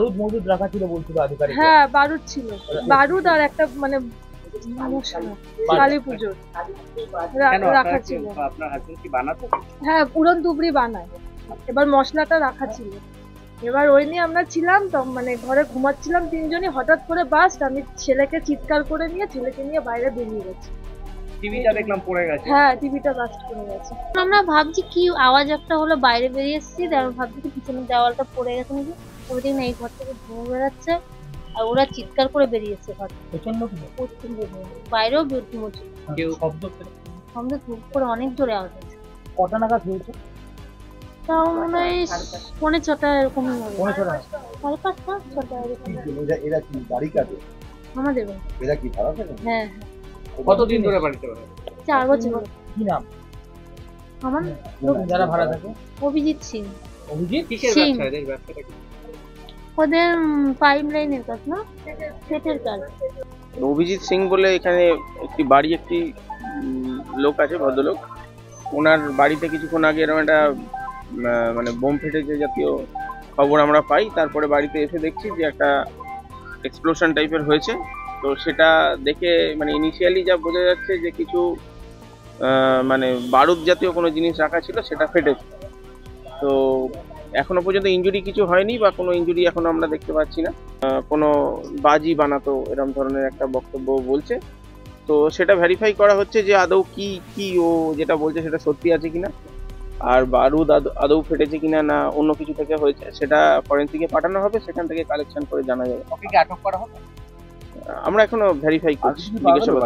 বারুদ মজুদ রাখা ছিল বলছিল আধিকারিক। হ্যাঁ বারুদ ছিল, বারুদ আর একটা মানে কালী পুজোর রাখা ছিল। আপনার হাজবেন্ড কি বানাতো? হ্যাঁ পুরন দুবরি বানায়, এবার মশলাটা রাখা ছিল। এবার ওই নিয়ে আমরা ছিলাম তো, মানে ঘরে ঘুমাচ্ছিলাম তিনজনই, হঠাৎ করে বাস্ট, আমি ছেলেকে চিৎকার করে নিয়ে ছেলেকে নিয়ে বাইরে বেরিয়ে গেছি। টিভিটা দেখলাম পড়ে গেছে। হ্যাঁ টিভিটা বাস্ট করে গেছে। আমরা ভাবছি কি আওয়াজ একটা হলো, বাইরে বেরিয়ে এসেছি, তারপর ভাবছি কি পিছনের দেওয়ালটা পড়ে গেছে নাকি, ওদিকে না এই ঘর থেকে ধুয়ে বেড়াচ্ছে আর ওরা চিৎকার করে বেরিয়েছে ঘর থেকে। প্রচন্ড বাইরেও ঘুমোচ্ছে, কেউ শব্দ আমাদের ধূপ করে অনেক জোরে আওয়াজ হচ্ছে। কটা নাগাদ হয়েছে? তাও মনে হয় 6:45 এরকম হবে, 5:30 6:30 এরকম। এরা কি বাড়ি কাটে? আমাদের বাড়ি। এরা কি ভাড়া থাকে? হ্যাঁ কতদিন ধরে বাড়িতে বাড়ি? 4 বছর। কি নাম আমার যারা ভাড়া থাকে? অভিজিৎ সিং। অভিজিৎ কিসের সিং। ব্যবসা? এদের ব্যবসাটা কি? ওদের পাইপ লাইনের কাজ না, সেটের কাজ। অভিজিৎ সিং বলে এখানে একটি বাড়ি, একটি লোক আছে, ভদ্রলোক। ওনার বাড়িতে কিছুক্ষণ আগে এরকম একটা মানে বোম ফেটেছে জাতীয় খবর আমরা পাই। তারপরে বাড়িতে এসে দেখছি যে একটা এক্সপ্লোশন টাইপের হয়েছে। তো সেটা দেখে মানে ইনিশিয়ালি যা বোঝা যাচ্ছে যে কিছু মানে বারুদ জাতীয় কোনো জিনিস রাখা ছিল, সেটা ফেটেছে। তো এখনো পর্যন্ত ইনজুরি কিছু হয়নি বা কোনো ইনজুরি এখনো আমরা দেখতে পাচ্ছি না। কোনো বাজি বানাতো এরকম ধরনের একটা বক্তব্য বলছে। তো সেটা ভেরিফাই করা হচ্ছে যে আদৌ কি ও যেটা বলছে সেটা সত্যি আছে কিনা, আর বারুদ আদৌ ফেটেছে কিনা না অন্য কিছু থেকে হয়েছে, সেটা ফরেন্সিকে পাঠানো হবে, সেখান থেকে কালেকশন করে জানা যাবে। ওকে কি আটক করা হবে? আমরা এখনো ভেরিফাই করছি, জিজ্ঞাসাবাদ।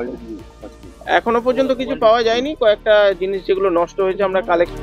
এখনো পর্যন্ত কিছু পাওয়া যায়নি। কয়েকটা জিনিস যেগুলো নষ্ট হয়েছে আমরা কালেক্ট